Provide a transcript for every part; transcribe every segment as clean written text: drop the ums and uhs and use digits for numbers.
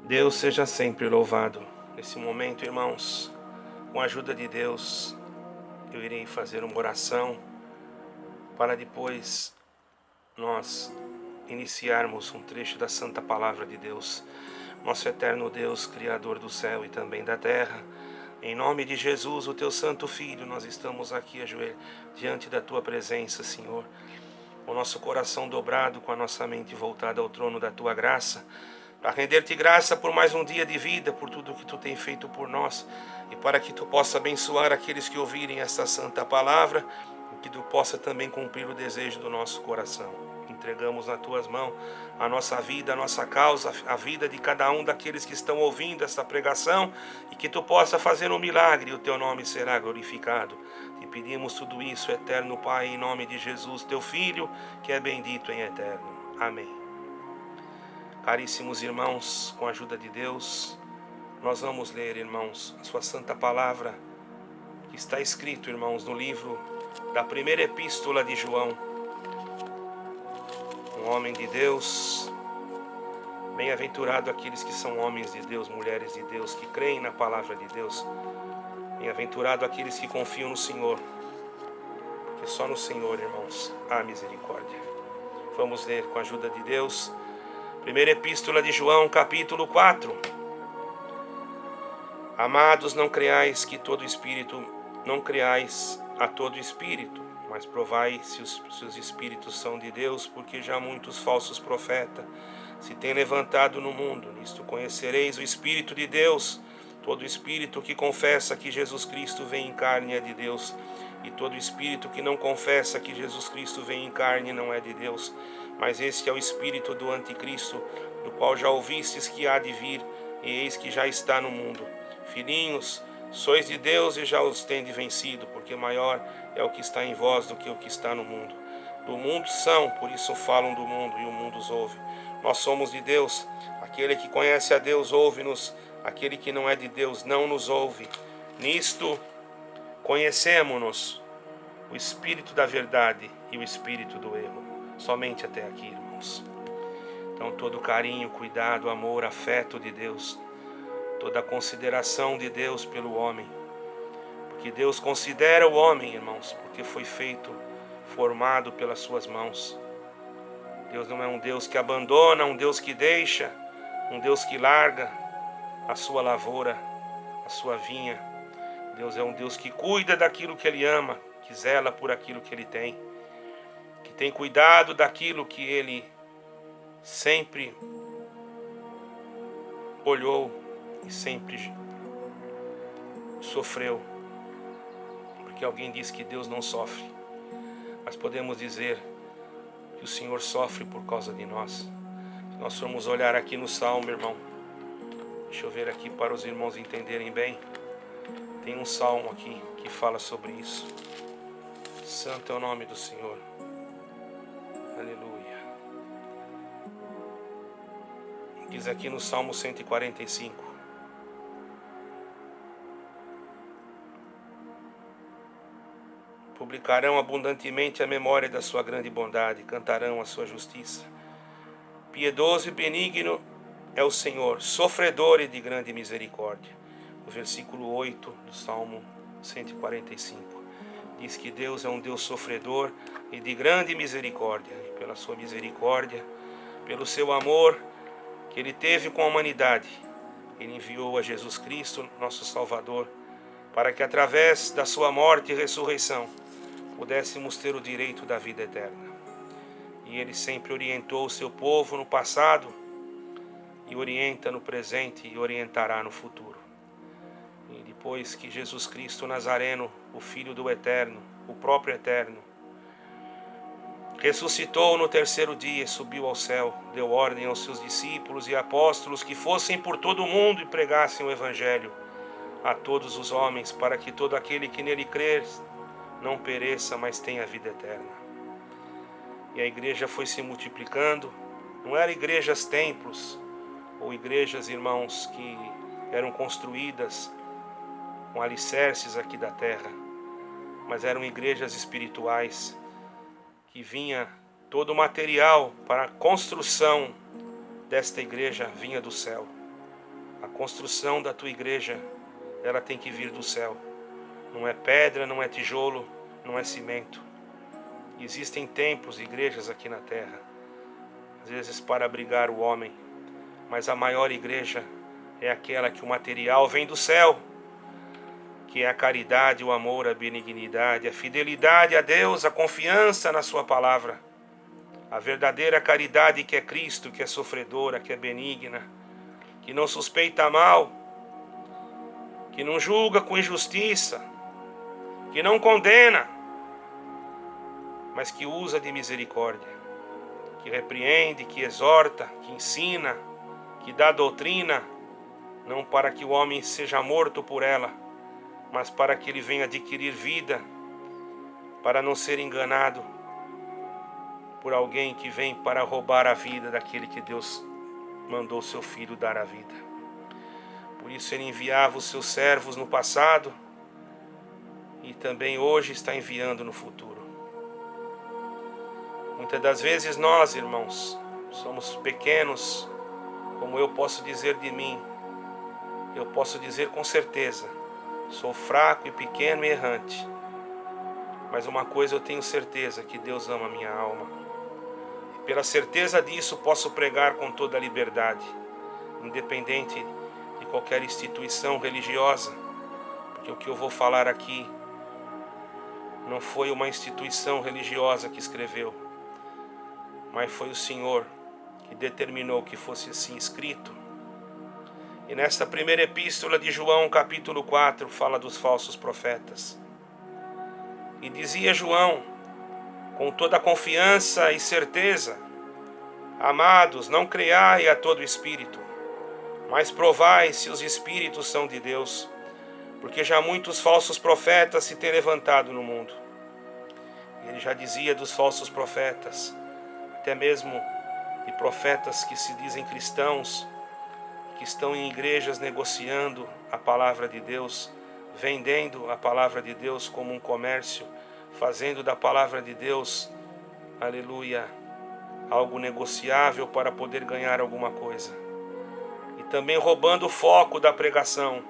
Deus seja sempre louvado. Nesse momento, irmãos, com a ajuda de Deus, eu irei fazer uma oração para depois nós iniciarmos um trecho da Santa Palavra de Deus. Nosso eterno Deus, Criador do céu e também da terra, em nome de Jesus, o teu santo Filho, nós estamos aqui diante da tua presença, Senhor, com o nosso coração dobrado, com a nossa mente voltada ao trono da tua graça, para render-te graça por mais um dia de vida, por tudo que tu tem feito por nós, e para que tu possa abençoar aqueles que ouvirem esta santa palavra, e que tu possa também cumprir o desejo do nosso coração. Entregamos nas tuas mãos a nossa vida, a nossa causa, a vida de cada um daqueles que estão ouvindo esta pregação, e que tu possa fazer um milagre e o teu nome será glorificado. Te pedimos tudo isso, eterno Pai, em nome de Jesus, teu Filho, que é bendito em eterno. Amém. Caríssimos irmãos, com a ajuda de Deus, nós vamos ler, irmãos, a sua santa palavra, que está escrito, irmãos, no livro da primeira epístola de João. Um homem de Deus, bem-aventurado aqueles que são homens de Deus, mulheres de Deus, que creem na palavra de Deus. Bem-aventurado aqueles que confiam no Senhor, porque só no Senhor, irmãos, há misericórdia. Vamos ler com a ajuda de Deus. Primeira epístola de João, capítulo 4. Amados, não creais a todo espírito, mas provai se os espíritos são de Deus, porque já muitos falsos profetas se têm levantado no mundo. Nisto conhecereis o Espírito de Deus. Todo espírito que confessa que Jesus Cristo vem em carne é de Deus, e todo espírito que não confessa que Jesus Cristo vem em carne não é de Deus. Mas este é o espírito do anticristo, do qual já ouvistes que há de vir, e eis que já está no mundo. Filhinhos, sois de Deus e já os tendes vencido, porque maior é o que está em vós do que o que está no mundo. Do mundo são, por isso falam do mundo, e o mundo os ouve. Nós somos de Deus. Aquele que conhece a Deus ouve-nos, aquele que não é de Deus não nos ouve. Nisto conhecemo-nos, o espírito da verdade e o espírito do erro. Somente até aqui, irmãos. Então todo carinho, cuidado, amor, afeto de Deus, toda a consideração de Deus pelo homem, porque Deus considera o homem, irmãos, porque foi formado pelas suas mãos. Deus não é um Deus que abandona, um Deus que deixa, um Deus que larga a sua lavoura, a sua vinha. Deus é um Deus que cuida daquilo que Ele ama, que zela por aquilo que Ele tem, que tem cuidado daquilo que Ele sempre olhou e sempre sofreu. Porque alguém diz que Deus não sofre, mas podemos dizer que o Senhor sofre por causa de nós. Se nós formos olhar aqui no Salmo, irmão, deixa eu ver aqui para os irmãos entenderem bem. Tem um Salmo aqui que fala sobre isso. Santo é o nome do Senhor. Aleluia. Diz aqui no Salmo 145. Publicarão abundantemente a memória da sua grande bondade, cantarão a sua justiça. Piedoso e benigno é o Senhor, sofredor e de grande misericórdia. O versículo 8 do Salmo 145 diz que Deus é um Deus sofredor e de grande misericórdia. E pela sua misericórdia, pelo seu amor que Ele teve com a humanidade, Ele enviou a Jesus Cristo, nosso Salvador, para que através da sua morte e ressurreição pudéssemos ter o direito da vida eterna. E Ele sempre orientou o seu povo no passado, e orienta no presente e orientará no futuro. E depois que Jesus Cristo Nazareno, o Filho do Eterno, o próprio Eterno, ressuscitou no terceiro dia e subiu ao céu, deu ordem aos seus discípulos e apóstolos que fossem por todo o mundo e pregassem o Evangelho a todos os homens, para que todo aquele que nele crer não pereça, mas tenha vida eterna. E a igreja foi se multiplicando. Não eram igrejas templos, ou igrejas, irmãos, que eram construídas com alicerces aqui da terra, mas eram igrejas espirituais, que vinha todo o material para a construção desta igreja vinha do céu. A construção da tua igreja, ela tem que vir do céu. Não é pedra, não é tijolo, não é cimento. Existem templos e igrejas aqui na terra, às vezes para abrigar o homem, mas a maior igreja é aquela que o material vem do céu, que é a caridade, o amor, a benignidade, a fidelidade a Deus, a confiança na sua palavra, a verdadeira caridade que é Cristo, que é sofredora, que é benigna, que não suspeita mal, que não julga com injustiça, que não condena, mas que usa de misericórdia, que repreende, que exorta, que ensina, que dá doutrina, não para que o homem seja morto por ela, mas para que ele venha adquirir vida, para não ser enganado por alguém que vem para roubar a vida daquele que Deus mandou seu Filho dar a vida. Por isso ele enviava os seus servos no passado e também hoje está enviando no futuro. Muitas das vezes nós, irmãos, somos pequenos, como eu posso dizer de mim. Eu posso dizer com certeza, sou fraco e pequeno e errante. Mas uma coisa eu tenho certeza, que Deus ama a minha alma. E pela certeza disso posso pregar com toda a liberdade, independente de qualquer instituição religiosa. Porque o que eu vou falar aqui não foi uma instituição religiosa que escreveu, mas foi o Senhor que determinou que fosse assim escrito. E nesta primeira epístola de João, capítulo 4, fala dos falsos profetas. E dizia João, com toda a confiança e certeza: amados, não creiai a todo espírito, mas provai se os espíritos são de Deus, porque já muitos falsos profetas se têm levantado no mundo. E ele já dizia dos falsos profetas, até mesmo de profetas que se dizem cristãos, que estão em igrejas negociando a palavra de Deus, vendendo a palavra de Deus como um comércio, fazendo da palavra de Deus, aleluia, algo negociável para poder ganhar alguma coisa. E também roubando o foco da pregação,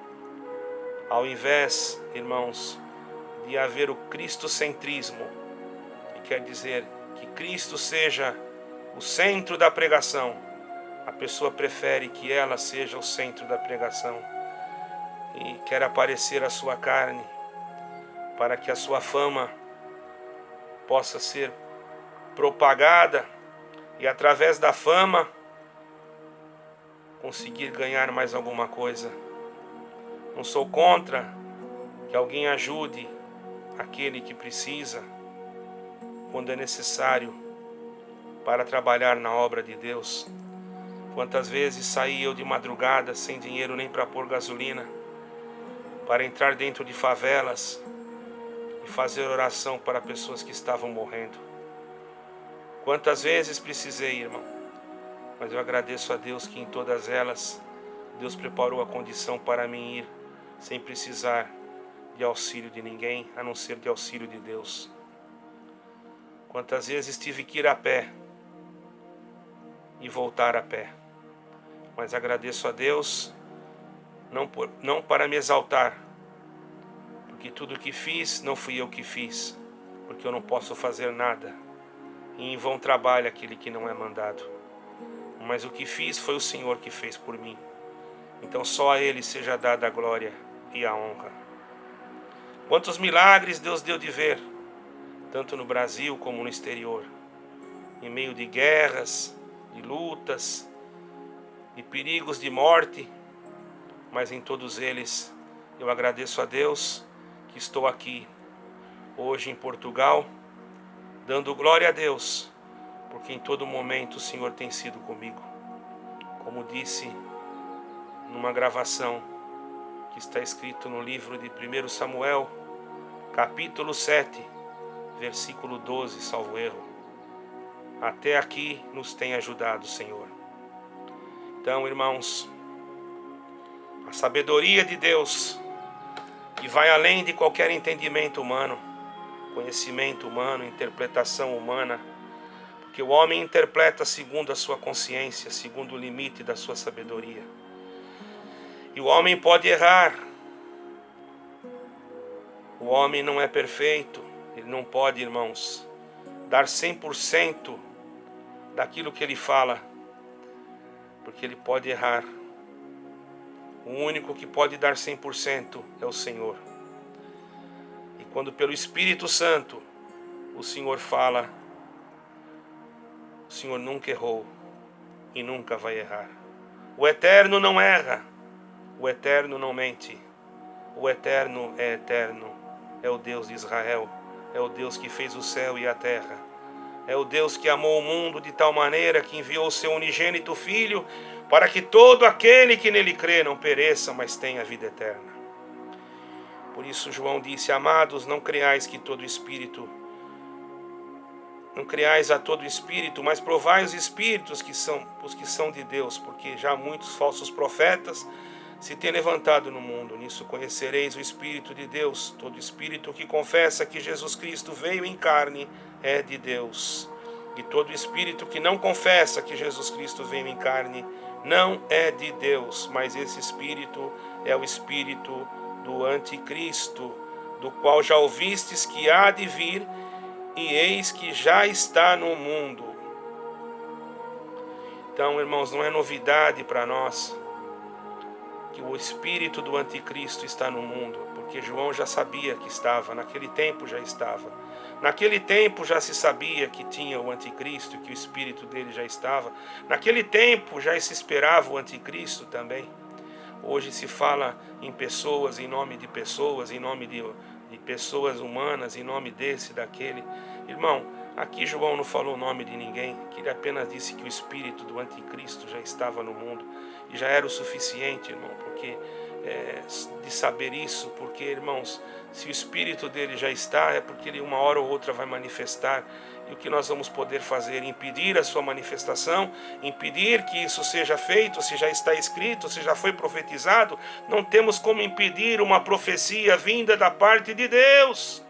ao invés, irmãos, de haver o cristocentrismo, que quer dizer que Cristo seja o centro da pregação, a pessoa prefere que ela seja o centro da pregação e quer aparecer a sua carne para que a sua fama possa ser propagada e através da fama conseguir ganhar mais alguma coisa. Não sou contra que alguém ajude aquele que precisa quando é necessário para trabalhar na obra de Deus. Quantas vezes saí eu de madrugada sem dinheiro nem para pôr gasolina, para entrar dentro de favelas e fazer oração para pessoas que estavam morrendo. Quantas vezes precisei, irmão, mas eu agradeço a Deus que em todas elas Deus preparou a condição para mim ir sem precisar de auxílio de ninguém, a não ser de auxílio de Deus. Quantas vezes tive que ir a pé e voltar a pé, mas agradeço a Deus, não para me exaltar, porque tudo que fiz não fui eu que fiz, porque eu não posso fazer nada, e em vão trabalha aquele que não é mandado. Mas o que fiz foi o Senhor que fez por mim, então só a Ele seja dada a glória e a honra. Quantos milagres Deus deu de ver, tanto no Brasil como no exterior, em meio de guerras, de lutas, de perigos de morte, mas em todos eles eu agradeço a Deus que estou aqui hoje em Portugal, dando glória a Deus, porque em todo momento o Senhor tem sido comigo. Como disse numa gravação que está escrito no livro de 1 Samuel, capítulo 7, versículo 12, salvo erro. Até aqui nos tem ajudado o Senhor. Então, irmãos, a sabedoria de Deus, que vai além de qualquer entendimento humano, conhecimento humano, interpretação humana, porque o homem interpreta segundo a sua consciência, segundo o limite da sua sabedoria. E o homem pode errar. O homem não é perfeito. Ele não pode, irmãos, dar 100% daquilo que ele fala, porque ele pode errar. O único que pode dar 100% é o Senhor. E quando pelo Espírito Santo o Senhor fala, o Senhor nunca errou e nunca vai errar. O Eterno não erra, o Eterno não mente, o Eterno é eterno, é o Deus de Israel, é o Deus que fez o céu e a terra, é o Deus que amou o mundo de tal maneira que enviou o seu unigênito Filho para que todo aquele que nele crê não pereça, mas tenha vida eterna. Por isso João disse: amados, não creais a todo espírito, mas provai os espíritos que são os que são de Deus, porque já muitos falsos profetas se têm levantado no mundo. Nisso conhecereis o Espírito de Deus. Todo espírito que confessa que Jesus Cristo veio em carne é de Deus. E todo espírito que não confessa que Jesus Cristo veio em carne não é de Deus, mas esse espírito é o espírito do anticristo, do qual já ouvistes que há de vir, e eis que já está no mundo. Então, irmãos, não é novidade para nós que o espírito do anticristo está no mundo, porque João já sabia que estava, naquele tempo já estava. Naquele tempo já se sabia que tinha o anticristo, que o espírito dele já estava. Naquele tempo já se esperava o anticristo também. Hoje se fala em pessoas, em nome de pessoas, em nome de pessoas humanas, em nome desse, daquele. Irmão, aqui João não falou o nome de ninguém, que ele apenas disse que o espírito do anticristo já estava no mundo. E já era o suficiente, irmão, porque de saber isso, porque, irmãos, se o espírito dele já está, é porque ele uma hora ou outra vai manifestar. E o que nós vamos poder fazer? Impedir a sua manifestação, impedir que isso seja feito, se já está escrito, se já foi profetizado. Não temos como impedir uma profecia vinda da parte de Deus.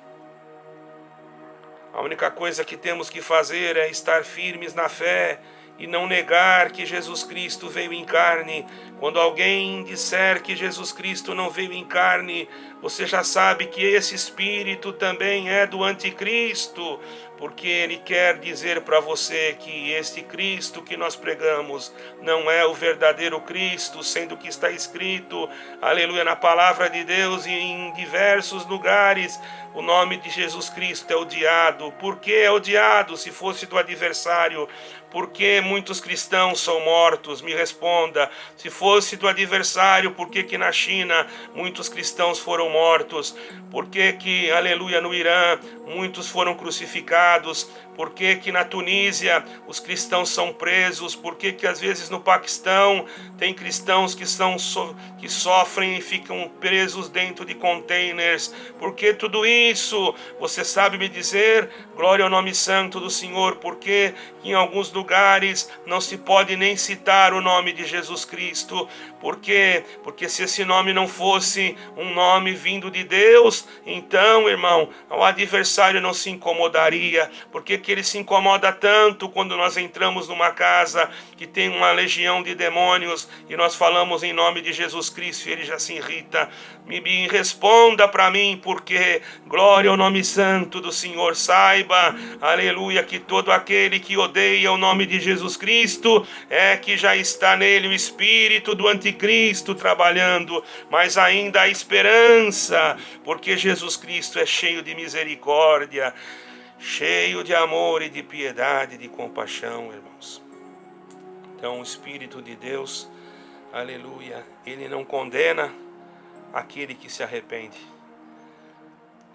A única coisa que temos que fazer é estar firmes na fé e não negar que Jesus Cristo veio em carne. Quando alguém disser que Jesus Cristo não veio em carne, você já sabe que esse espírito também é do anticristo, porque ele quer dizer para você que este Cristo que nós pregamos não é o verdadeiro Cristo, sendo que está escrito, aleluia, na palavra de Deus e em diversos lugares, o nome de Jesus Cristo é odiado. Por que é odiado? Se fosse do adversário, por que muitos cristãos são mortos? Me responda. Se fosse do adversário, por que na China muitos cristãos foram mortos? Por que, aleluia, no Irã muitos foram crucificados? Por que na Tunísia os cristãos são presos? Por que às vezes no Paquistão tem cristãos que sofrem e ficam presos dentro de containers? Por que tudo isso? Você sabe me dizer? Glória ao nome santo do Senhor. Por que em alguns lugares não se pode nem citar o nome de Jesus Cristo? Por quê? Porque se esse nome não fosse um nome vindo de Deus, então, irmão, o adversário não se incomodaria. Por que ele se incomoda tanto quando nós entramos numa casa que tem uma legião de demônios e nós falamos em nome de Jesus Cristo e ele já se irrita? Me responda para mim, porque glória ao nome santo do Senhor. Saiba, aleluia, que todo aquele que odeia o nome de Jesus Cristo é que já está nele o espírito do anticristo trabalhando, mas ainda há esperança, porque Jesus Cristo é cheio de misericórdia, cheio de amor e de piedade, de compaixão, irmãos. Então o Espírito de Deus, aleluia, ele não condena aquele que se arrepende,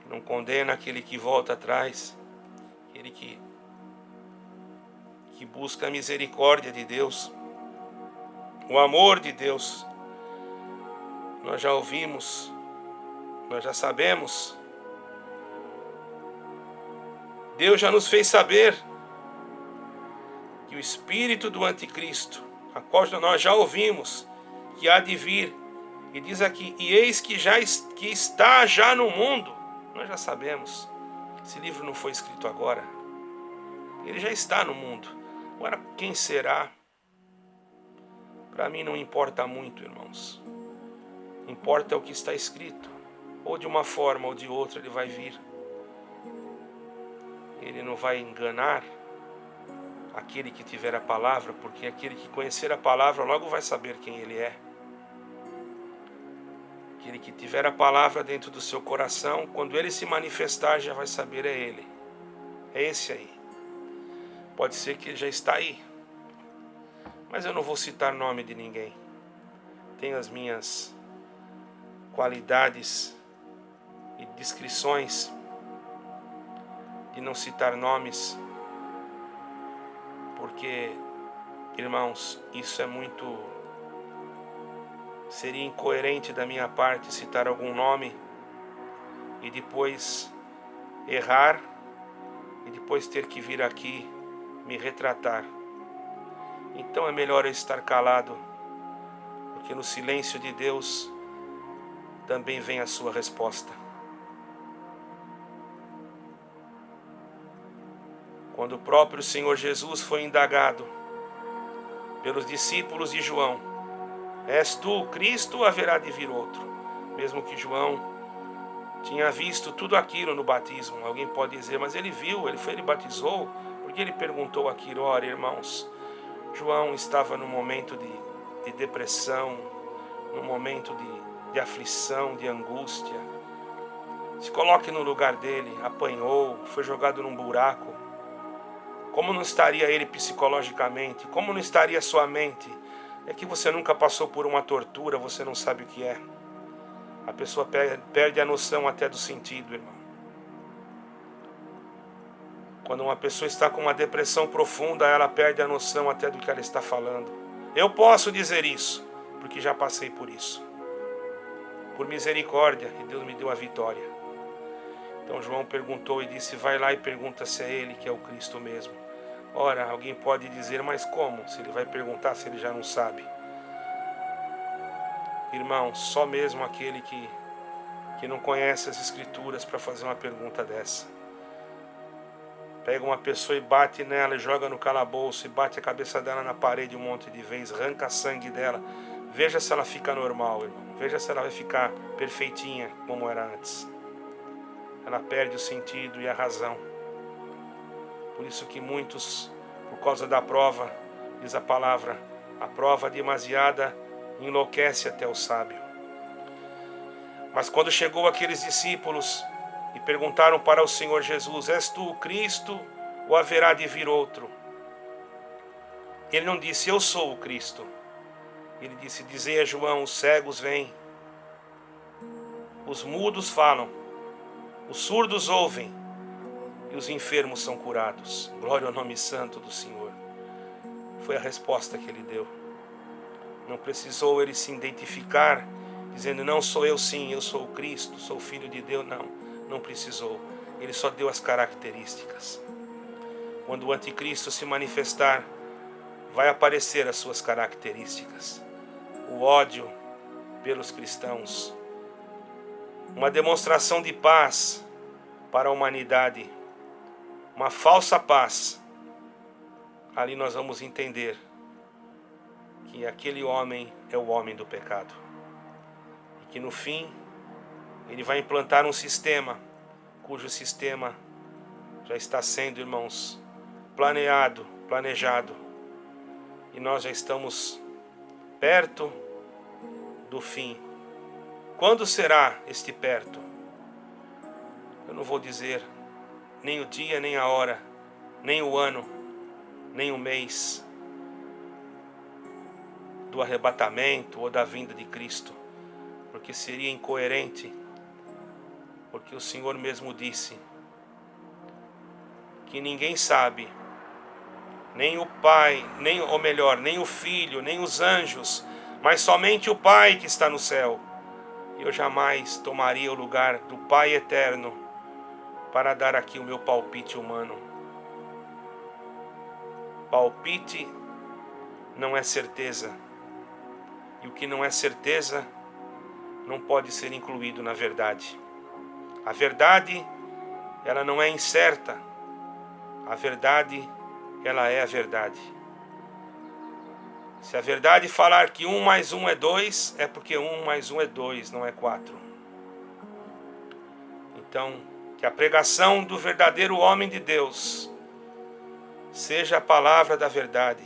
não condena aquele que volta atrás, aquele que busca a misericórdia de Deus, o amor de Deus. Nós já ouvimos, nós já sabemos, Deus já nos fez saber que o espírito do anticristo, a qual nós já ouvimos, que há de vir, e diz aqui, e eis que está já no mundo. Nós já sabemos, esse livro não foi escrito agora, ele já está no mundo. Agora, quem será? Para mim não importa muito, irmãos. Importa o que está escrito. Ou de uma forma ou de outra ele vai vir. Ele não vai enganar aquele que tiver a palavra, porque aquele que conhecer a palavra logo vai saber quem ele é. Aquele que tiver a palavra dentro do seu coração, quando ele se manifestar, já vai saber, é ele. É esse aí. Pode ser que ele já está aí. Mas eu não vou citar nome de ninguém. Tenho as minhas qualidades e descrições de não citar nomes, porque, irmãos, isso é muito... Seria incoerente da minha parte citar algum nome e depois errar e depois ter que vir aqui me retratar. Então é melhor eu estar calado, porque no silêncio de Deus também vem a sua resposta. Quando o próprio Senhor Jesus foi indagado pelos discípulos de João: és tu o Cristo ou haverá de vir outro? Mesmo que João tinha visto tudo aquilo no batismo. Alguém pode dizer, mas ele viu, ele batizou, porque ele perguntou aquilo. Ora, irmãos, João estava num momento de depressão, num momento de aflição, de angústia. Se coloque no lugar dele, apanhou, foi jogado num buraco. Como não estaria ele psicologicamente? Como não estaria sua mente? É que você nunca passou por uma tortura, você não sabe o que é. A pessoa perde a noção até do sentido, irmão. Quando uma pessoa está com uma depressão profunda, ela perde a noção até do que ela está falando. Eu posso dizer isso, porque já passei por isso. Por misericórdia, e Deus me deu a vitória. Então João perguntou e disse, vai lá e pergunta se é ele que é o Cristo mesmo. Ora, alguém pode dizer, mas como? Se ele vai perguntar, se ele já não sabe. Irmão, só mesmo aquele que não conhece as Escrituras para fazer uma pergunta dessa. Pega uma pessoa e bate nela e joga no calabouço e bate a cabeça dela na parede um monte de vezes, arranca sangue dela. Veja se ela fica normal, irmão. Veja se ela vai ficar perfeitinha como era antes. Ela perde o sentido e a razão. Por isso que muitos, por causa da prova, diz a palavra, a prova demasiada enlouquece até o sábio. Mas quando chegou aqueles discípulos e perguntaram para o Senhor Jesus, és tu o Cristo ou haverá de vir outro? Ele não disse, eu sou o Cristo. Ele disse, dizei a João, os cegos vêm, os mudos falam, os surdos ouvem e os enfermos são curados. Glória ao nome santo do Senhor. Foi a resposta que ele deu. Não precisou ele se identificar, dizendo, não sou eu sim, eu sou o Cristo, sou o Filho de Deus. Não precisou. Ele só deu as características. Quando o anticristo se manifestar, vai aparecer as suas características. O ódio pelos cristãos. Uma demonstração de paz para a humanidade. Uma falsa paz. Ali nós vamos entender que aquele homem é o homem do pecado. E que no fim, ele vai implantar um sistema, cujo sistema já está sendo, irmãos, planejado. E nós já estamos perto do fim. Quando será este perto? Eu não vou dizer nem o dia, nem a hora, nem o ano, nem o mês do arrebatamento ou da vinda de Cristo, porque seria incoerente, porque o Senhor mesmo disse que ninguém sabe, nem o Pai, nem o Filho, nem os anjos, mas somente o Pai que está no céu. Eu jamais tomaria o lugar do Pai eterno para dar aqui o meu palpite humano. Palpite não é certeza. E o que não é certeza não pode ser incluído na verdade. A verdade, ela não é incerta. A verdade, ela é a verdade. Se a verdade falar que 1 mais 1 é 2, é porque 1 mais 1 é 2, não é 4. Então, que a pregação do verdadeiro homem de Deus seja a palavra da verdade.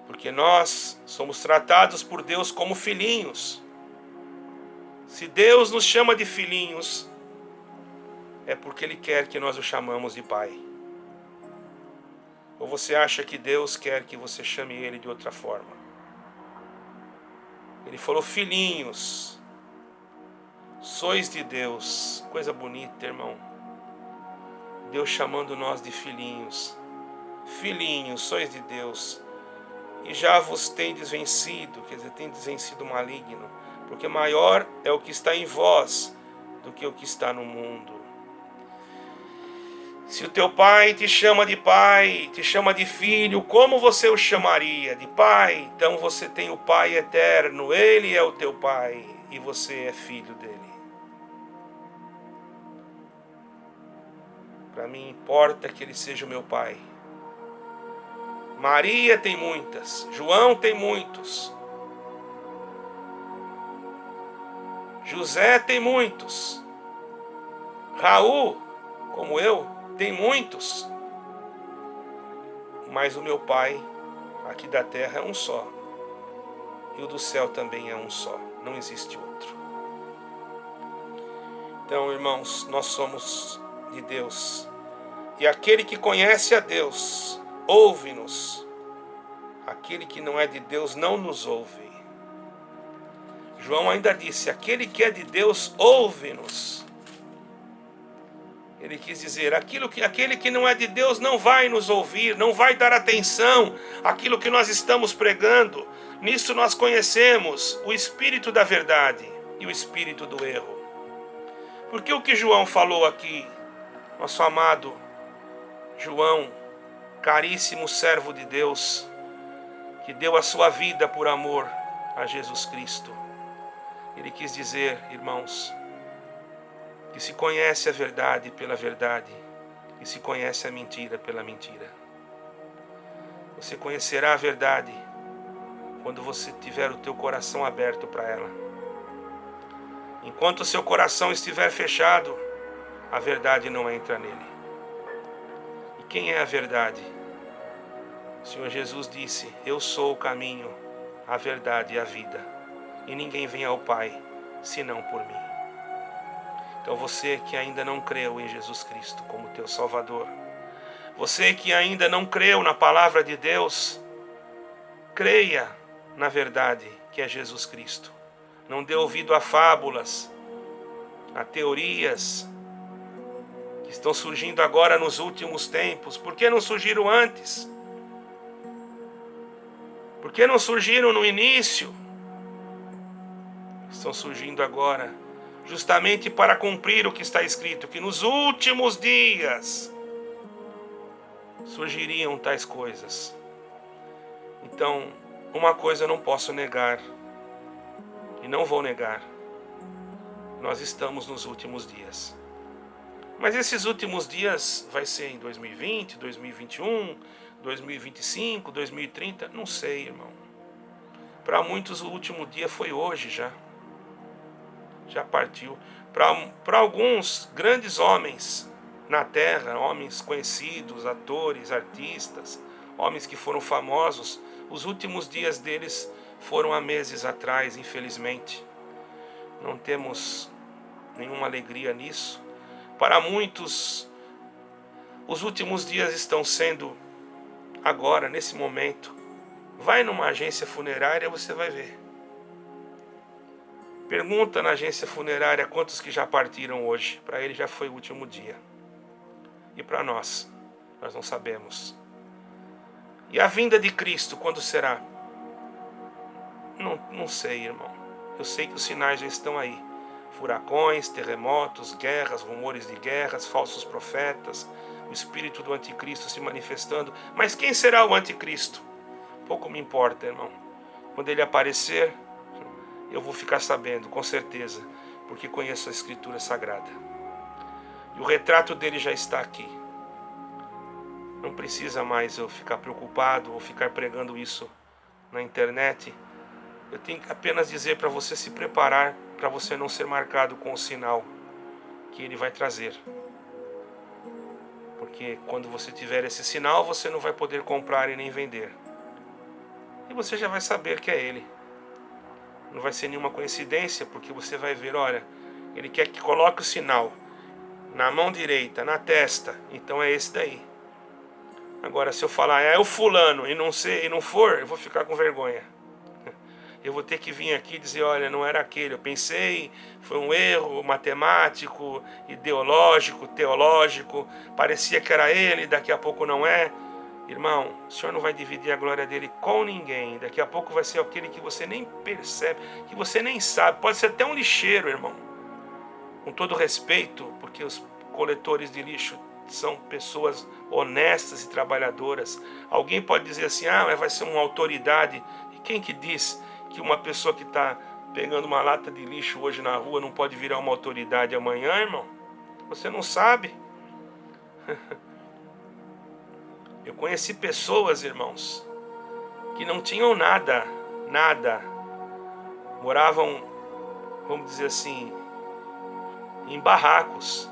Porque nós somos tratados por Deus como filhinhos. Se Deus nos chama de filhinhos, é porque Ele quer que nós o chamamos de Pai. Ou você acha que Deus quer que você chame Ele de outra forma? Ele falou: filhinhos, sois de Deus. Coisa bonita, irmão. Deus chamando nós de filhinhos. Filhinhos, sois de Deus. E já vos tendes vencido, quer dizer, tendes vencido o maligno. Porque maior é o que está em vós do que o que está no mundo. Se o teu pai te chama de pai, te chama de filho, como você o chamaria? De pai? Então você tem o Pai eterno, Ele é o teu pai e você é filho dele. Para mim importa que Ele seja o meu pai. Maria tem muitas, João tem muitos, José tem muitos, Raul, como eu, tem muitos, mas o meu Pai aqui da terra é um só, e o do céu também é um só, não existe outro. Então, irmãos, nós somos de Deus, e aquele que conhece a Deus, ouve-nos. Aquele que não é de Deus não nos ouve. João ainda disse: aquele que é de Deus ouve-nos. Ele quis dizer, aquele que não é de Deus não vai nos ouvir, não vai dar atenção àquilo que nós estamos pregando. Nisso nós conhecemos o espírito da verdade e o espírito do erro. Porque o que João falou aqui, nosso amado João, caríssimo servo de Deus, que deu a sua vida por amor a Jesus Cristo. Ele quis dizer, irmãos, que se conhece a verdade pela verdade e se conhece a mentira pela mentira. Você conhecerá a verdade quando você tiver o teu coração aberto para ela. Enquanto o seu coração estiver fechado, a verdade não entra nele. E quem é a verdade? O Senhor Jesus disse: eu sou o caminho, a verdade e a vida, e ninguém vem ao Pai senão por mim. Então você que ainda não creu em Jesus Cristo como teu Salvador, você que ainda não creu na palavra de Deus, creia na verdade que é Jesus Cristo. Não dê ouvido a fábulas, a teorias que estão surgindo agora nos últimos tempos. Por que não surgiram antes? Por que não surgiram no início? Estão surgindo agora, justamente para cumprir o que está escrito, que nos últimos dias surgiriam tais coisas. Então, uma coisa eu não posso negar, e não vou negar: nós estamos nos últimos dias. Mas esses últimos dias vai ser em 2020, 2021, 2025, 2030, não sei, irmão. Para muitos o último dia foi hoje já partiu. Para alguns grandes homens na terra, homens conhecidos, atores, artistas, homens que foram famosos, os últimos dias deles foram há meses atrás, infelizmente. Não temos nenhuma alegria nisso. Para muitos, os últimos dias estão sendo agora, nesse momento. Vai numa agência funerária, você vai ver. Pergunta na agência funerária quantos que já partiram hoje. Para ele já foi o último dia. E para nós não sabemos. E a vinda de Cristo, quando será? Não sei, irmão. Eu sei que os sinais já estão aí. Furacões, terremotos, guerras, rumores de guerras, falsos profetas, o espírito do anticristo se manifestando. Mas quem será o anticristo? Pouco me importa, irmão. Quando ele aparecer, eu vou ficar sabendo, com certeza, porque conheço a Escritura Sagrada. E o retrato dele já está aqui. Não precisa mais eu ficar preocupado ou ficar pregando isso na internet. Eu tenho que apenas dizer para você se preparar, para você não ser marcado com o sinal que ele vai trazer. Porque quando você tiver esse sinal, você não vai poder comprar e nem vender. E você já vai saber que é ele. Não vai ser nenhuma coincidência, porque você vai ver, olha, ele quer que coloque o sinal na mão direita, na testa, então é esse daí. Agora, se eu falar, é o fulano, e não for, eu vou ficar com vergonha. Eu vou ter que vir aqui e dizer, olha, não era aquele, eu pensei, foi um erro matemático, ideológico, teológico, parecia que era ele, daqui a pouco não é. Irmão, o Senhor não vai dividir a glória dele com ninguém. Daqui a pouco vai ser aquele que você nem percebe, que você nem sabe. Pode ser até um lixeiro, irmão. Com todo respeito, porque os coletores de lixo são pessoas honestas e trabalhadoras. Alguém pode dizer assim, mas vai ser uma autoridade. E quem que diz que uma pessoa que está pegando uma lata de lixo hoje na rua não pode virar uma autoridade amanhã, irmão? Você não sabe. Eu conheci pessoas, irmãos, que não tinham nada. Moravam, vamos dizer assim, em barracos.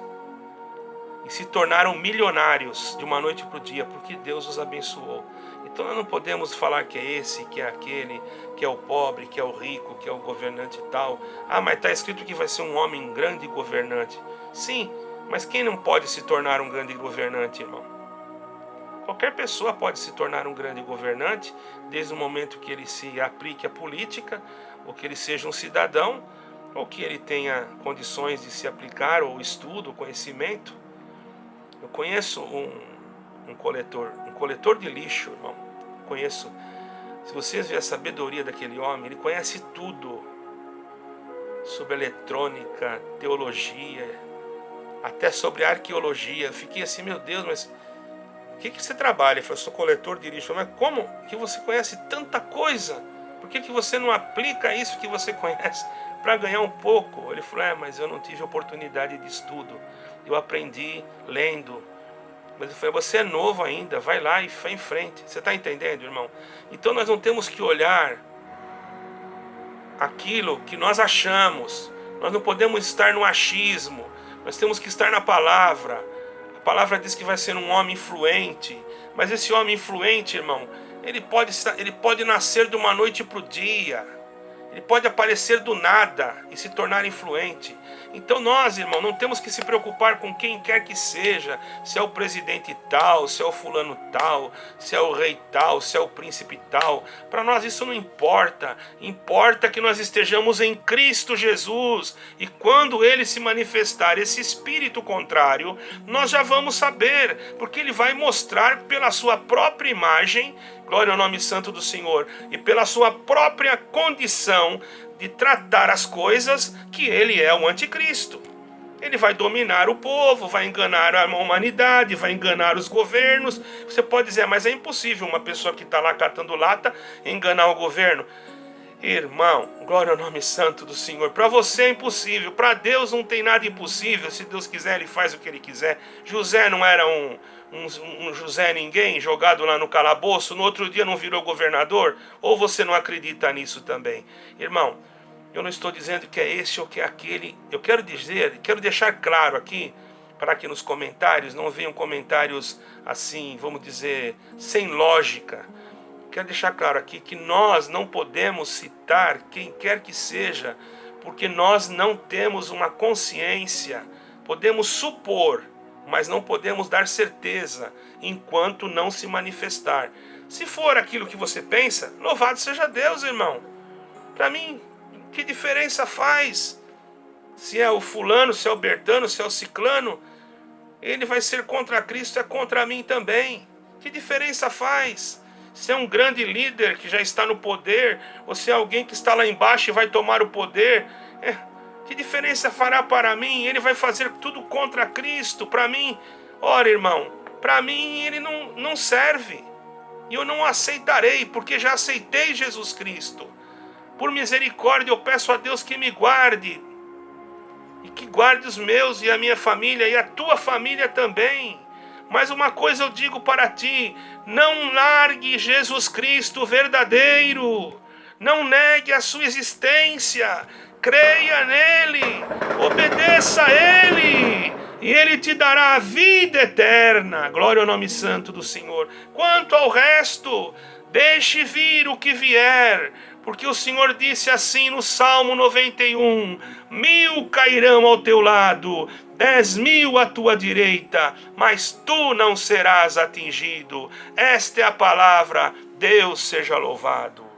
E se tornaram milionários de uma noite para o dia, porque Deus os abençoou. Então nós não podemos falar que é esse, que é aquele, que é o pobre, que é o rico, que é o governante tal. Mas está escrito que vai ser um homem grande governante. Sim, mas quem não pode se tornar um grande governante, irmão? Qualquer pessoa pode se tornar um grande governante, desde o momento que ele se aplique à política, ou que ele seja um cidadão, ou que ele tenha condições de se aplicar, ou estudo, ou conhecimento. Eu conheço um coletor de lixo, irmão. Conheço. Se vocês verem a sabedoria daquele homem, ele conhece tudo sobre eletrônica, teologia, até sobre arqueologia. Eu fiquei assim, meu Deus, mas o que você trabalha? Ele falou, eu sou coletor de lixo. Mas como que você conhece tanta coisa? Por que você não aplica isso que você conhece para ganhar um pouco? Ele falou, mas eu não tive oportunidade de estudo. Eu aprendi lendo. Mas eu falei, você é novo ainda, vai lá e vai em frente. Você está entendendo, irmão? Então nós não temos que olhar aquilo que nós achamos. Nós não podemos estar no achismo. Nós temos que estar na palavra. A palavra diz que vai ser um homem influente. Mas esse homem influente, irmão, ele pode nascer de uma noite para o dia. Ele pode aparecer do nada e se tornar influente. Então nós, irmão, não temos que se preocupar com quem quer que seja. Se é o presidente tal, se é o fulano tal, se é o rei tal, se é o príncipe tal. Para nós isso não importa. Importa que nós estejamos em Cristo Jesus. E quando ele se manifestar, esse espírito contrário, nós já vamos saber. Porque ele vai mostrar pela sua própria imagem, glória ao nome santo do Senhor, e pela sua própria condição de tratar as coisas, que ele é o anticristo. Ele vai dominar o povo, vai enganar a humanidade, vai enganar os governos. Você pode dizer, mas é impossível uma pessoa que está lá catando lata enganar o governo. Irmão, glória ao nome santo do Senhor. Para você é impossível, para Deus não tem nada impossível. Se Deus quiser, ele faz o que ele quiser. José não era um José ninguém jogado lá no calabouço, no outro dia não virou governador? Ou você não acredita nisso também? Irmão, eu não estou dizendo que é esse ou que é aquele. Eu quero deixar claro aqui, para que nos comentários não venham comentários assim, vamos dizer, sem lógica. Quero deixar claro aqui que nós não podemos citar quem quer que seja, porque nós não temos uma consciência. Podemos supor, mas não podemos dar certeza enquanto não se manifestar. Se for aquilo que você pensa, louvado seja Deus, irmão. Para mim, que diferença faz? Se é o fulano, se é o Bertano, se é o ciclano, ele vai ser contra Cristo, é contra mim também. Que diferença faz? Se é um grande líder que já está no poder, ou se é alguém que está lá embaixo e vai tomar o poder, que diferença fará para mim? Ele vai fazer tudo contra Cristo. Para mim, ora, irmão, para mim ele não serve. E eu não aceitarei, porque já aceitei Jesus Cristo. Por misericórdia eu peço a Deus que me guarde. E que guarde os meus e a minha família e a tua família também. Mas uma coisa eu digo para ti: não largue Jesus Cristo verdadeiro, não negue a sua existência, creia nele, obedeça a ele, e ele te dará a vida eterna. Glória ao nome santo do Senhor. Quanto ao resto, deixe vir o que vier, porque o Senhor disse assim no Salmo 91: 1000 cairão ao teu lado, 10.000 à tua direita, mas tu não serás atingido. Esta é a palavra. Deus seja louvado.